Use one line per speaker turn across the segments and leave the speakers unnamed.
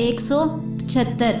176।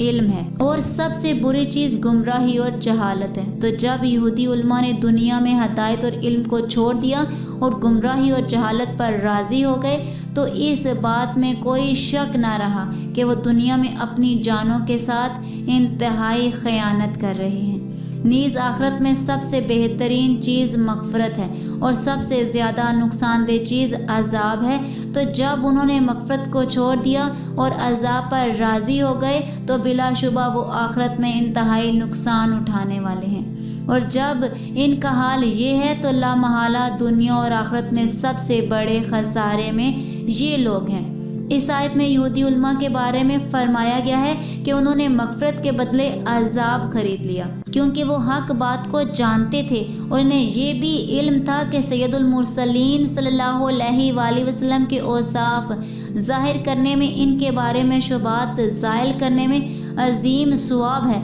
علم ہے اور سب سے بری چیز گمراہی اور جہالت ہے۔ تو جب یہودی علماء نے دنیا میں ہدایت اور علم کو چھوڑ دیا اور گمراہی اور جہالت پر راضی ہو گئے تو اس بات میں کوئی شک نہ رہا کہ وہ دنیا میں اپنی جانوں کے ساتھ انتہائی خیانت کر رہے ہیں۔ نیز آخرت میں سب سے بہترین چیز مغفرت ہے اور سب سے زیادہ نقصان دہ چیز عذاب ہے۔ تو جب انہوں نے مغفرت کو چھوڑ دیا اور عذاب پر راضی ہو گئے تو بلا شبہ وہ آخرت میں انتہائی نقصان اٹھانے والے ہیں۔ اور جب ان کا حال یہ ہے تو لا محالہ دنیا اور آخرت میں سب سے بڑے خسارے میں یہ لوگ ہیں۔ اس آیت میں یہودی علماء کے بارے میں فرمایا گیا ہے کہ انہوں نے مغفرت کے بدلے عذاب خرید لیا کیونکہ وہ حق بات کو جانتے تھے اور انہیں یہ بھی علم تھا کہ سید المرسلین صلی اللہ علیہ وآلہ وسلم کے اوصاف ظاہر کرنے میں ان کے بارے میں شبہات زائل کرنے میں عظیم ثواب ہے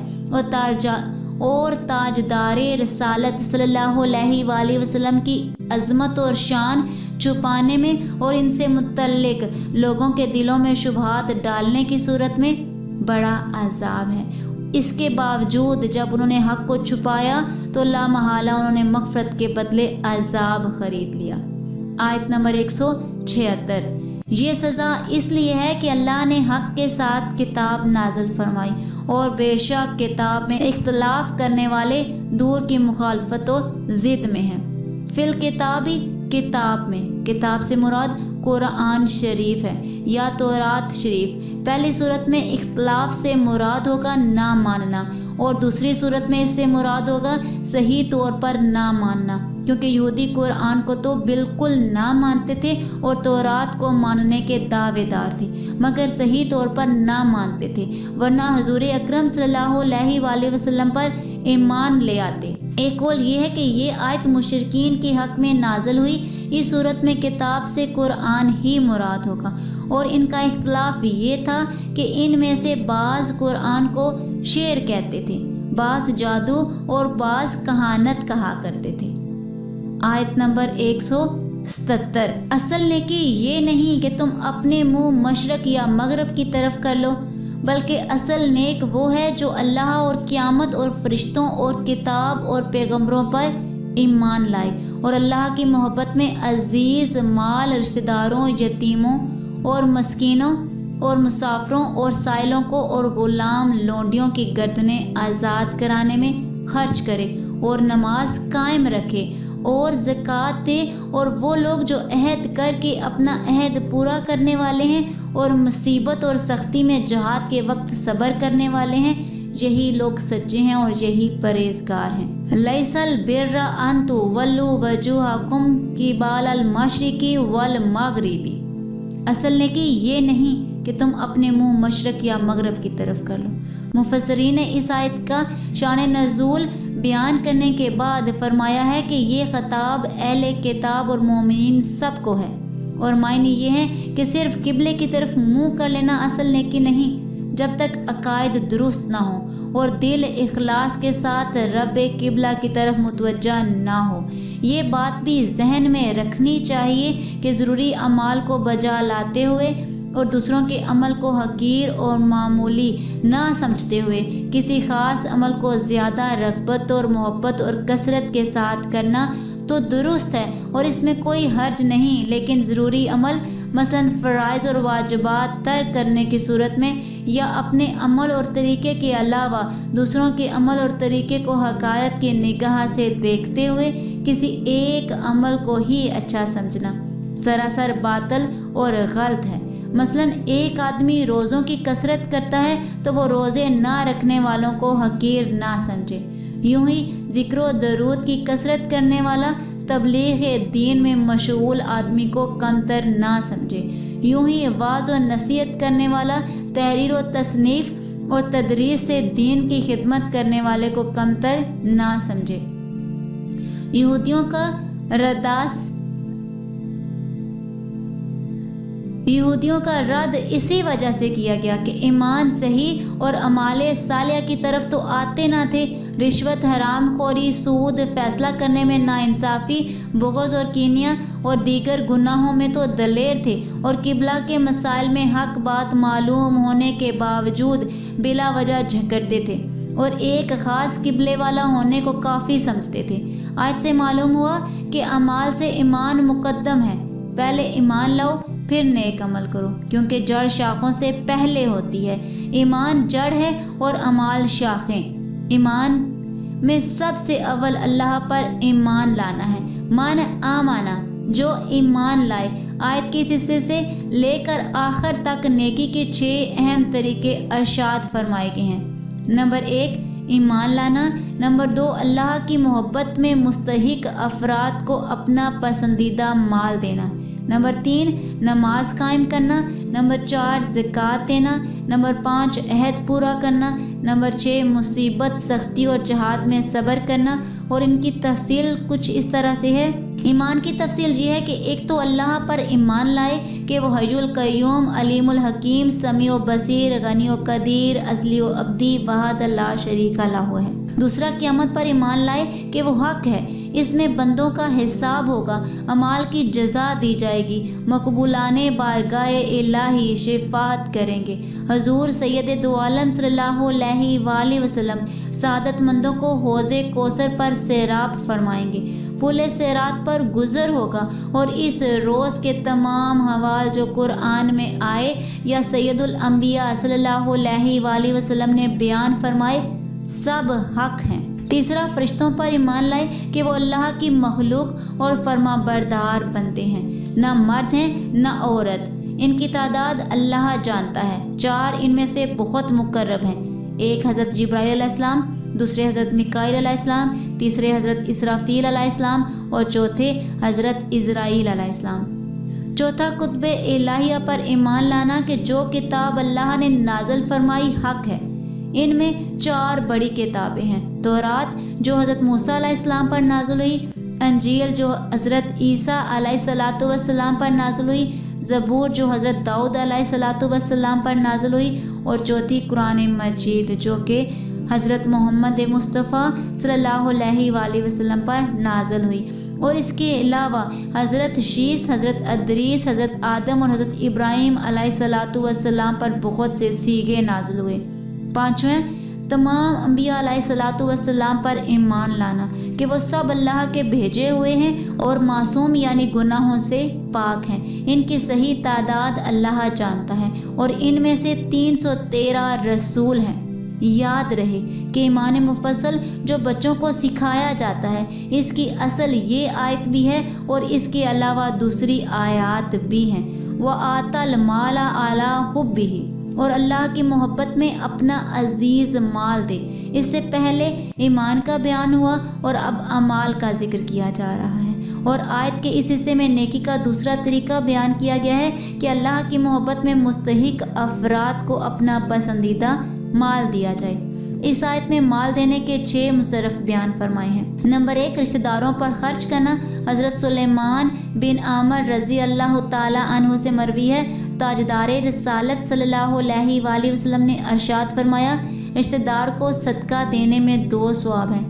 اور تاجدار رسالت صلی اللہ علیہ وآلہ وسلم کی عظمت اور شان چھپانے میں اور ان سے متعلق لوگوں کے دلوں میں شبہات ڈالنے کی صورت میں بڑا عذاب ہے۔ اس کے باوجود جب انہوں نے حق کو چھپایا تو لا محالہ انہوں نے مغفرت کے بدلے عذاب خرید لیا۔ آیت نمبر 176۔ یہ سزا اس لیے ہے کہ اللہ نے حق کے ساتھ کتاب نازل فرمائی اور بے شک کتاب میں اختلاف کرنے والے دور کی مخالفت و ضد میں ہیں۔ فی الکتابی کتاب میں، کتاب سے مراد قرآن شریف ہے یا تورات شریف۔ پہلی صورت میں اختلاف سے مراد ہوگا نہ ماننا اور دوسری صورت میں اس سے مراد ہوگا صحیح طور پر نہ ماننا، کیونکہ یہودی قرآن کو تو بالکل نہ مانتے تھے اور تورات کو ماننے کے دعوے دار تھے مگر صحیح طور پر نہ مانتے تھے، ورنہ حضور اکرم صلی اللہ علیہ وآلہ وسلم پر ایمان لے آتے۔ ایک قول یہ ہے کہ یہ آیت مشرکین کے حق میں نازل ہوئی۔ اس صورت میں کتاب سے قرآن ہی مراد ہوگا اور ان کا اختلاف یہ تھا کہ ان میں سے بعض قرآن کو شعر کہتے تھے، بعض جادو اور بعض کہانت کہا کرتے تھے۔ آیت نمبر 177۔ اصل نیکی یہ نہیں کہ تم اپنے منہ مشرق یا مغرب کی طرف کر لو، بلکہ اصل نیک وہ ہے جو اللہ اور قیامت اور فرشتوں اور کتاب اور پیغمبروں پر ایمان لائے اور اللہ کی محبت میں عزیز مال رشتہ داروں، یتیموں اور مسکینوں اور مسافروں اور سائلوں کو اور غلام لونڈیوں کی گردنیں آزاد کرانے میں خرچ کرے اور نماز قائم رکھے اور زکوٰۃ دے، اور وہ لوگ جو عہد کر کے اپنا عہد پورا کرنے والے ہیں اور مصیبت اور سختی میں جہاد کے وقت صبر کرنے والے ہیں، یہی لوگ سچے ہیں اور یہی پرہیزگار ہیں۔ لیس البر ان تولوا وجوہکم قبل المشرق والمغرب۔ اصل نیکی یہ نہیں کہ تم اپنے منہ مشرق یا مغرب کی طرف کر لو۔ مفسرین نے اس آیت کا شان نزول بیان کرنے کے بعد فرمایا ہے کہ یہ خطاب اہل کتاب اور مومنین سب کو ہے، اور معنی یہ ہے کہ صرف قبلے کی طرف منہ کر لینا اصل نیکی نہیں جب تک عقائد درست نہ ہوں اور دل اخلاص کے ساتھ رب قبلہ کی طرف متوجہ نہ ہو۔ یہ بات بھی ذہن میں رکھنی چاہیے کہ ضروری اعمال کو بجا لاتے ہوئے اور دوسروں کے عمل کو حقیر اور معمولی نہ سمجھتے ہوئے کسی خاص عمل کو زیادہ رغبت اور محبت اور کثرت کے ساتھ کرنا تو درست ہے اور اس میں کوئی حرج نہیں، لیکن ضروری عمل مثلا فرائض اور واجبات ترک کرنے کی صورت میں یا اپنے عمل اور طریقے کے علاوہ دوسروں کے عمل اور طریقے کو حقارت کی نگاہ سے دیکھتے ہوئے کسی ایک عمل کو ہی اچھا سمجھنا سراسر باطل اور غلط ہے۔ مثلا ایک آدمی روزوں کی کثرت کرتا ہے تو وہ روزے نہ رکھنے والوں کو حقیر نہ سمجھے، یوں ہی ذکر و درود کی کثرت کرنے والا تبلیغ دین میں مشغول آدمی کو کمتر نہ سمجھے، یوں ہی وعظ و نصیحت کرنے والا تحریر و تصنیف اور تدریس سے دین کی خدمت کرنے والے کو کمتر نہ سمجھے۔ یہودیوں کا رد اسی وجہ سے کیا گیا کہ ایمان صحیح اور اعمال صالحہ کی طرف تو آتے نہ تھے۔ رشوت، حرام خوری، سود، فیصلہ کرنے میں ناانصافی، بغض اور کینہ اور دیگر گناہوں میں تو دلیر تھے اور قبلہ کے مسائل میں حق بات معلوم ہونے کے باوجود بلا وجہ جھگڑتے تھے اور ایک خاص قبلے والا ہونے کو کافی سمجھتے تھے۔ آیت سے معلوم ہوا کہ اعمال سے ایمان مقدم ہے، پہلے ایمان لاؤ پھر نیک عمل کرو، کیونکہ جڑ شاخوں سے پہلے ہوتی ہے۔ ایمان جڑ ہے اور اعمال شاخیں۔ ایمان میں سب سے اول اللہ پر ایمان لانا ہے، معنی آمانا جو ایمان لائے۔ آیت کے اس حصے سے لے کر آخر تک نیکی کے 6 اہم طریقے ارشاد فرمائے گئے ہیں۔ نمبر 1 ایمان لانا، نمبر 2 اللہ کی محبت میں مستحق افراد کو اپنا پسندیدہ مال دینا، نمبر 3 نماز قائم کرنا، نمبر 4 زکوٰۃ دینا، نمبر 5 عہد پورا کرنا، نمبر 6 مصیبت سختی اور جہاد میں صبر کرنا۔ اور ان کی تفصیل کچھ اس طرح سے ہے۔ ایمان کی تفصیل یہ ہے کہ ایک تو اللہ پر ایمان لائے کہ وہ حی القیوم، علیم الحکیم، سمیع و بصیر، غنی و قدیر، ازلی و ابدی، وحدہ لا شریک لہ ہے۔ دوسرا قیامت پر ایمان لائے کہ وہ حق ہے، اس میں بندوں کا حساب ہوگا، اعمال کی جزا دی جائے گی، مقبولانے بارگاہ الہی شفاعت کریں گے، حضور سید دو عالم صلی اللہ علیہ وآلہ وسلم سعادت مندوں کو حوض کوثر پر سیراب فرمائیں گے، پل صراط پر گزر ہوگا، اور اس روز کے تمام حوال جو قرآن میں آئے یا سید الانبیاء صلی اللہ علیہ وآلہ وسلم نے بیان فرمائے سب حق ہیں۔ تیسرا فرشتوں پر ایمان لائے کہ وہ اللہ کی مخلوق اور فرما بردار بنتے ہیں، نہ مرد ہیں نہ عورت، ان کی تعداد اللہ جانتا ہے۔ 4 ان میں سے بہت مقرب ہیں، ایک حضرت جبرائیل علیہ السلام، دوسرے حضرت میکائیل علیہ السلام، تیسرے حضرت اسرافیل علیہ السلام اور چوتھے حضرت عزرائیل علیہ السلام۔ چوتھا کتب الہیہ پر ایمان لانا کہ جو کتاب اللہ نے نازل فرمائی حق ہے۔ ان میں 4 بڑی کتابیں ہیں، تورات جو حضرت موسیٰ علیہ السلام پر نازل ہوئی، انجیل جو حضرت عیسیٰ علیہ السلام پر نازل ہوئی، زبور جو حضرت داؤد علیہ السلام پر نازل ہوئی، اور چوتھی قرآن مجید جو کہ حضرت محمد مصطفیٰ صلی اللہ علیہ وآلہ وسلم پر نازل ہوئی۔ اور اس کے علاوہ حضرت شیس، حضرت ادریس، حضرت آدم اور حضرت ابراہیم علیہ السلام پر بہت سے سیغے نازل ہوئے۔ 5واں تمام انبیاء علیہ السلام پر ایمان لانا کہ وہ سب اللہ کے بھیجے ہوئے ہیں اور معصوم یعنی گناہوں سے پاک ہیں، ان کی صحیح تعداد اللہ جانتا ہے، اور ان میں سے 313 رسول ہیں۔ یاد رہے کہ ایمان مفصل جو بچوں کو سکھایا جاتا ہے، اس کی اصل یہ آیت بھی ہے اور اس کے علاوہ دوسری آیات بھی ہیں۔ وَآتَى الْمَالَ عَلَىٰ حُبِّهِ، اور اللہ کی محبت میں اپنا عزیز مال دے۔ اس سے پہلے ایمان کا بیان ہوا اور اب اعمال کا ذکر کیا جا رہا ہے، اور آیت کے اس حصے میں نیکی کا دوسرا طریقہ بیان کیا گیا ہے کہ اللہ کی محبت میں مستحق افراد کو اپنا پسندیدہ مال دیا جائے۔ اس آیت میں مال دینے کے 6 مصرف بیان فرمائے ہیں۔ نمبر 1 رشتہ داروں پر خرچ کرنا۔ حضرت سلیمان بن عامر رضی اللہ تعالی عنہ سے مروی ہے، تاجدار رسالت صلی اللہ علیہ وآلہ وسلم نے ارشاد فرمایا، رشتہ دار کو صدقہ دینے میں 2 ثواب ہیں،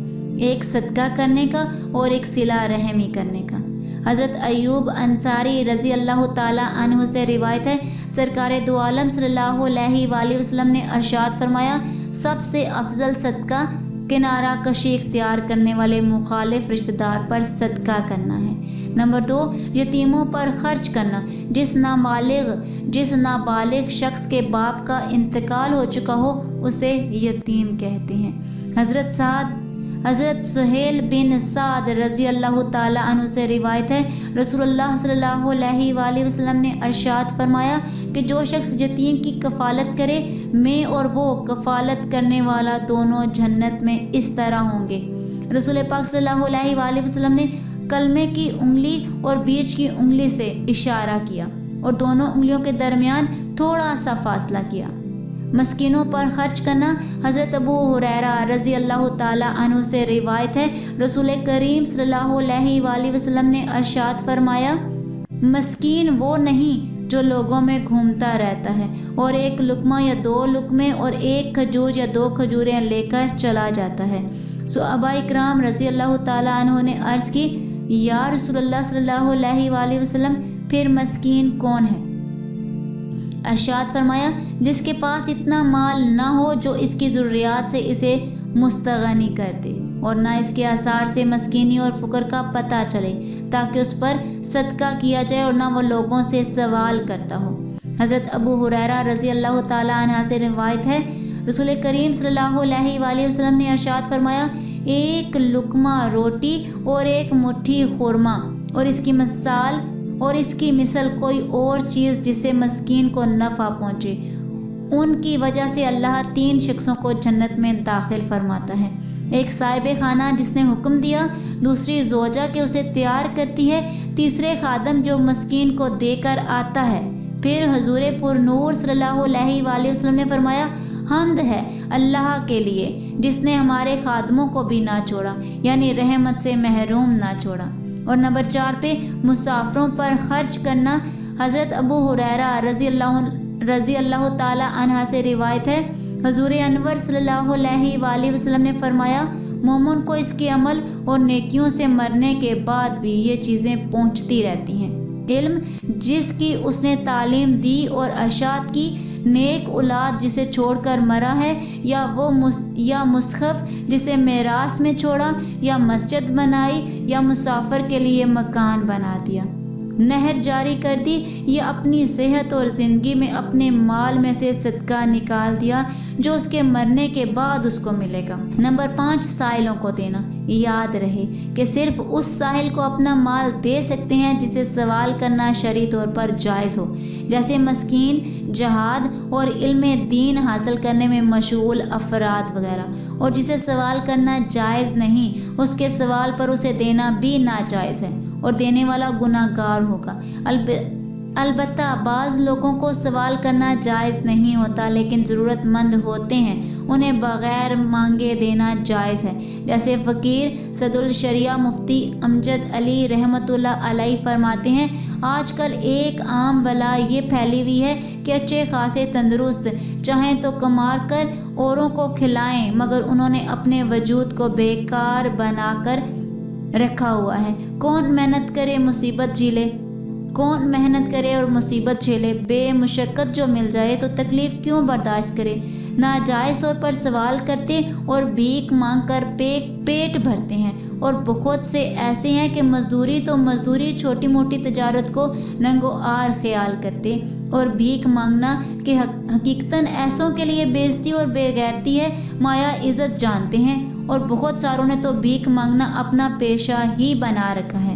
ایک صدقہ کرنے کا اور ایک صلہ رحمی کرنے کا۔ حضرت ایوب انصاری رضی اللہ تعالی عنہ سے روایت ہے، سرکار دو عالم صلی اللہ علیہ وآلہ وسلم نے ارشاد فرمایا، سب سے افضل صدقہ کنارہ کشی اختیار کرنے والے مخالف رشتہ دار پر صدقہ کرنا ہے۔ نمبر 2 یتیموں پر خرچ کرنا۔ جس نابالغ شخص کے باپ کا انتقال ہو چکا ہو اسے یتیم کہتے ہیں۔ حضرت سہیل بن سعد رضی اللہ تعالی عنہ سے روایت ہے، رسول اللہ صلی اللہ علیہ وآلہ وسلم نے ارشاد فرمایا کہ جو شخص یتیم کی کفالت کرے، میں اور وہ کفالت کرنے والا دونوں جنت میں اس طرح ہوں گے۔ رسول پاک صلی اللہ علیہ وآلہ وسلم نے کلمے کی انگلی اور بیچ کی انگلی سے اشارہ کیا اور دونوں انگلیوں کے درمیان تھوڑا سا فاصلہ کیا۔ مسکینوں پر خرچ کرنا۔ حضرت ابو ہریرہ رضی اللہ تعالی عنہ سے روایت ہے، رسول کریم صلی اللہ علیہ وآلہ وسلم نے ارشاد فرمایا، مسکین وہ نہیں جو لوگوں میں گھومتا رہتا ہے اور ایک لقمہ یا 2 لقمے اور 1 کھجور یا 2 کھجوریں لے کر چلا جاتا ہے۔ صحابہ اکرام رضی اللہ تعالی عنہ نے عرض کی، یا رسول اللہ صلی اللہ علیہ وآلہ وسلم پھر مسکین کون ہے؟ ارشاد فرمایا جس کے پاس اتنا مال نہ ہو جو اس کی ضروریات سے اسے مستغنی کر دے اور نہ اس کے آثار سے مسکینی اور فقر کا پتہ چلے تاکہ اس پر صدقہ کیا جائے اور نہ وہ لوگوں سے سوال کرتا ہو۔ حضرت ابو ہریرہ رضی اللہ تعالیٰ عنہ سے روایت ہے رسول کریم صلی اللہ علیہ وآلہ وسلم نے ارشاد فرمایا ایک لقمہ روٹی اور ایک مٹھی خورما اور اس کی مثل کوئی اور چیز جس سے مسکین کو نفع پہنچے، ان کی وجہ سے اللہ 3 شخصوں کو جنت میں داخل فرماتا ہے۔ ایک صاحب خانہ جس نے حکم دیا، دوسری زوجہ کہ اسے تیار کرتی ہے، تیسرے خادم جو مسکین کو دے کر آتا ہے۔ پھر حضور پر نور صلی اللہ علیہ وآلہ وسلم نے فرمایا حمد ہے اللہ کے لیے جس نے ہمارے خادموں کو بھی نہ چھوڑا، یعنی رحمت سے محروم نہ چھوڑا۔ اور نمبر 4 پہ مسافروں پر خرچ کرنا۔ حضرت ابو ہریرہ رضی اللہ تعالیٰ عنہ سے روایت ہے حضور انور صلی اللہ علیہ وآلہ وسلم نے فرمایا مومن کو اس کے عمل اور نیکیوں سے مرنے کے بعد بھی یہ چیزیں پہنچتی رہتی ہیں، علم جس کی اس نے تعلیم دی اور ارشاد کی، نیک اولاد جسے چھوڑ کر مرا ہے، یا مصحف جسے میراث میں چھوڑا، یا مسجد بنائی، یا مسافر کے لیے مکان بنا دیا، نہر جاری کر دی، یا اپنی صحت اور زندگی میں اپنے مال میں سے صدقہ نکال دیا جو اس کے مرنے کے بعد اس کو ملے گا۔ نمبر 5 سائلوں کو دینا۔ یاد رہے کہ صرف اس سائل کو اپنا مال دے سکتے ہیں جسے سوال کرنا شرعی طور پر جائز ہو، جیسے مسکین، جہاد اور علم دین حاصل کرنے میں مشغول افراد وغیرہ، اور جسے سوال کرنا جائز نہیں اس کے سوال پر اسے دینا بھی ناجائز ہے اور دینے والا گناہ گار ہوگا۔ البتہ بعض لوگوں کو سوال کرنا جائز نہیں ہوتا لیکن ضرورت مند ہوتے ہیں، انہیں بغیر مانگے دینا جائز ہے، جیسے فقیر صد الشریعہ مفتی امجد علی رحمۃ اللہ علیہ فرماتے ہیں آج کل ایک عام بلا یہ پھیلی ہوئی ہے کہ اچھے خاصے تندرست چاہیں تو کمار کر اوروں کو کھلائیں مگر انہوں نے اپنے وجود کو بیکار بنا کر رکھا ہوا ہے۔ کون محنت کرے اور مصیبت جھیلے، بے مشقت جو مل جائے تو تکلیف کیوں برداشت کرے۔ ناجائز طور پر سوال کرتے اور بھیک مانگ کر پیٹ بھرتے ہیں، اور بہت سے ایسے ہیں کہ مزدوری چھوٹی موٹی تجارت کو ننگو آر خیال کرتے اور بھیک مانگنا کہ حقیقتاً ایسوں کے لیے بےعزتی اور بے غیرتی ہے، مایا عزت جانتے ہیں، اور بہت ساروں نے تو بھیک مانگنا اپنا پیشہ ہی بنا رکھا ہے۔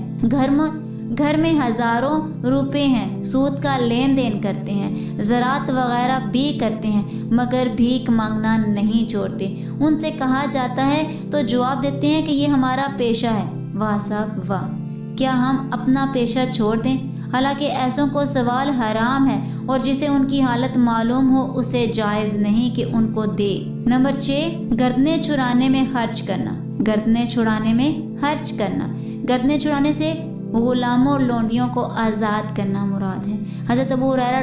گھر میں ہزاروں روپے ہیں، سود کا لین دین کرتے ہیں، زراعت وغیرہ بھی کرتے ہیں مگر بھیک مانگنا نہیں چھوڑتے۔ ان سے کہا جاتا ہے تو جواب دیتے ہیں کہ یہ ہمارا پیشہ ہے۔ واہ صاحب واہ، کیا ہم اپنا پیشہ چھوڑ دیں؟ حالانکہ ایسوں کو سوال حرام ہے اور جسے ان کی حالت معلوم ہو اسے جائز نہیں کہ ان کو دے۔ نمبر 6 گردنیں چھڑانے میں خرچ کرنا۔ گردنیں چھڑانے سے غلاموں اور لونڈیوں کو آزاد کرنا مراد ہے۔ حضرت ابو ہریرہ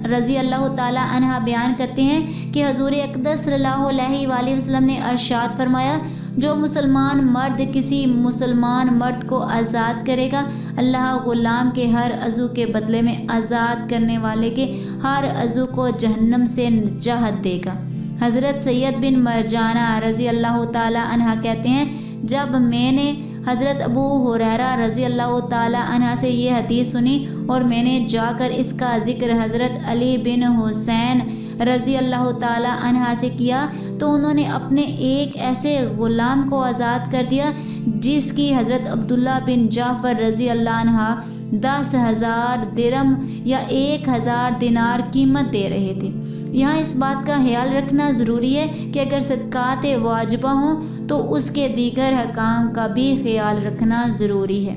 رضی اللہ تعالیٰ عنہ بیان کرتے ہیں کہ حضور اقدس صلی اللہ علیہ وآلہ وسلم نے ارشاد فرمایا جو مسلمان مرد کسی مسلمان مرد کو آزاد کرے گا، اللہ غلام کے ہر عضو کے بدلے میں آزاد کرنے والے کے ہر عضو کو جہنم سے نجات دے گا۔ حضرت سید بن مرجانہ رضی اللہ تعالیٰ عنہ کہتے ہیں جب میں نے حضرت ابو ہریرہ رضی اللہ تعالیٰ عنہ سے یہ حدیث سنی اور میں نے جا کر اس کا ذکر حضرت علی بن حسین رضی اللہ تعالیٰ عنہ سے کیا تو انہوں نے اپنے ایک ایسے غلام کو آزاد کر دیا جس کی حضرت عبداللہ بن جعفر رضی اللہ عنہ 10,000 درم یا 1,000 دینار قیمت دے رہے تھے۔ یہاں اس بات کا خیال رکھنا ضروری ہے کہ اگر صدقات واجبہ ہوں تو اس کے دیگر حکام کا بھی خیال رکھنا ضروری ہے۔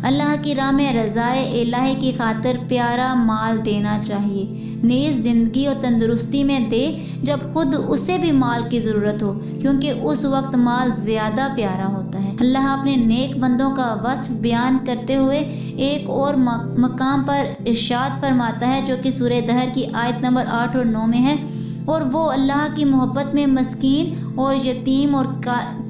اللہ کی راہ میں رضائے الہی کی خاطر پیارا مال دینا چاہیے، نیز زندگی اور تندرستی میں دے جب خود اسے بھی مال کی ضرورت ہو، کیونکہ اس وقت مال زیادہ پیارا ہوتا ہے۔ اللہ اپنے نیک بندوں کا وصف بیان کرتے ہوئے ایک اور مقام پر ارشاد فرماتا ہے جو کہ سورہ دہر کی آیت نمبر 8 اور 9 میں ہے، اور وہ اللہ کی محبت میں مسکین اور یتیم اور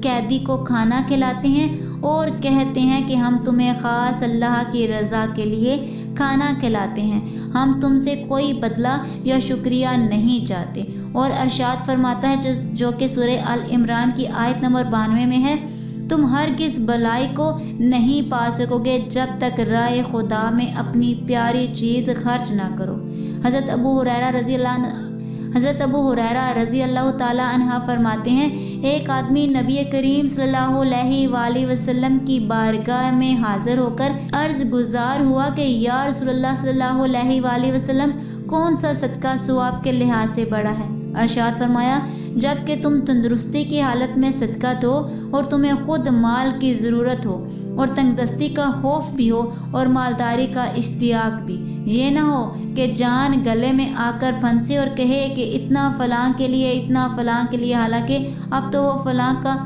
قیدی کو کھانا کھلاتے ہیں اور کہتے ہیں کہ ہم تمہیں خاص اللہ کی رضا کے لیے کھانا کھلاتے ہیں، ہم تم سے کوئی بدلہ یا شکریہ نہیں چاہتے۔ اور ارشاد فرماتا ہے جو کہ سورہ آل عمران کی آیت نمبر 92 میں ہے، تم ہرگز بھلائی کو نہیں پا سکو گے جب تک راہ خدا میں اپنی پیاری چیز خرچ نہ کرو۔ حضرت ابو ہریرہ رضی اللہ تعالی عنہ فرماتے ہیں، ایک آدمی نبی کریم صلی اللہ علیہ وآلہ وسلم کی بارگاہ میں حاضر ہو کر عرض گزار ہوا کہ یا رسول اللہ صلی اللہ علیہ وآلہ وسلم، کون سا صدقہ ثواب کے لحاظ سے بڑا ہے؟ ارشاد فرمایا، جب کہ تم تندرستی کی حالت میں صدقہ دو اور تمہیں خود مال کی ضرورت ہو اور تنگ دستی کا خوف بھی ہو اور مالداری کا اشتیاق بھی، یہ نہ ہو کہ جان گلے میں آ کر پھنسے اور کہے کہ اتنا فلاں کے لیے، اتنا فلاں کے لیے، حالانکہ اب تو وہ فلاں کا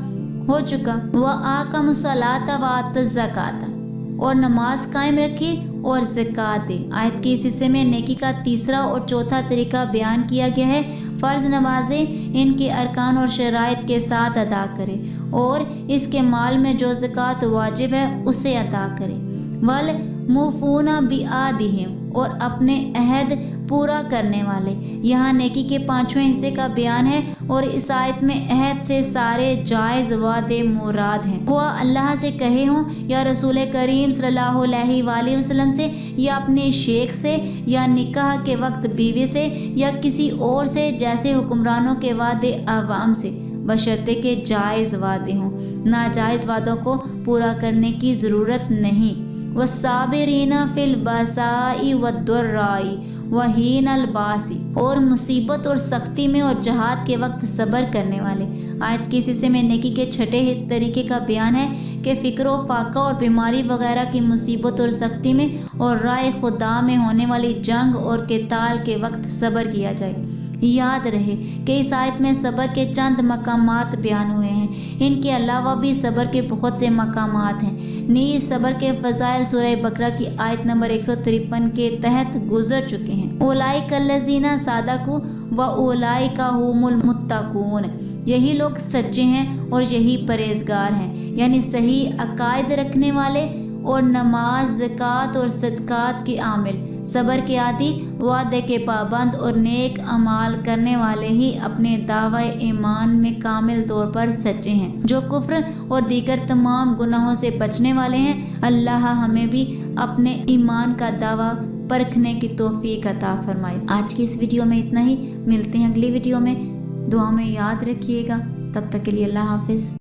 ہو چکا۔ وَآقَمُ الصَّلَاةَ وَآتَى الزَّكَاةَ، اور نماز قائم رکھی اور زکوٰۃ دے۔ آیت کے اس حصے میں نیکی کا تیسرا اور چوتھا طریقہ بیان کیا گیا ہے۔ فرض نمازیں ان کے ارکان اور شرائط کے ساتھ ادا کرے اور اس کے مال میں جو زکوٰۃ واجب ہے اسے ادا کرے۔ وَالْمُوفُونَ بِعَہْدِهِمْ، اور اپنے عہد پورا کرنے والے۔ یہاں نیکی کے پانچویں حصے کا بیان ہے اور اس آیت میں عہد سے سارے جائز وعدے مراد ہیں، خواہ اللہ سے کہے ہوں یا رسول کریم صلی اللہ علیہ وآلہ وسلم سے یا اپنے شیخ سے یا نکاح کے وقت بیوی سے یا کسی اور سے، جیسے حکمرانوں کے وعدے عوام سے، بشرطے کہ جائز وعدے ہوں، ناجائز وعدوں کو پورا کرنے کی ضرورت نہیں۔ وَالصَّابِرِينَ فِي الْبَأْسَاءِ وَالضَّرَّاءِ وَحِینَ الْبَأْسِ، اور مصیبت اور سختی میں اور جہاد کے وقت صبر کرنے والے۔ آیت کے اس حصے میں نیکی کے چھٹے طریقے کا بیان ہے کہ فقر و فاقہ اور بیماری وغیرہ کی مصیبت اور سختی میں اور راہ خدا میں ہونے والی جنگ اور قتال کے وقت صبر کیا جائے۔ یاد رہے کہ اس آیت میں صبر کے چند مقامات بیان ہوئے ہیں، ان کے علاوہ بھی صبر کے بہت سے مقامات ہیں۔ نیز صبر کے فضائل سورہ بقرہ کی آیت نمبر 153 کے تحت گزر چکے ہیں۔ اولئک الذین صدقوا واولئک هم المتقون، یہی لوگ سچے ہیں اور یہی پرہیزگار ہیں، یعنی صحیح عقائد رکھنے والے اور نماز، زکوٰۃ اور صدقات کے عامل، صبر کے عادی، وعدے کے پابند اور نیک اعمال کرنے والے ہی اپنے دعوی ایمان میں کامل طور پر سچے ہیں، جو کفر اور دیگر تمام گناہوں سے بچنے والے ہیں۔ اللہ ہمیں بھی اپنے ایمان کا دعویٰ پرکھنے کی توفیق عطا فرمائے۔ آج کی اس ویڈیو میں اتنا ہی، ملتے ہیں اگلی ویڈیو میں، دعا میں یاد رکھیے گا، تب تک کے لیے اللہ حافظ۔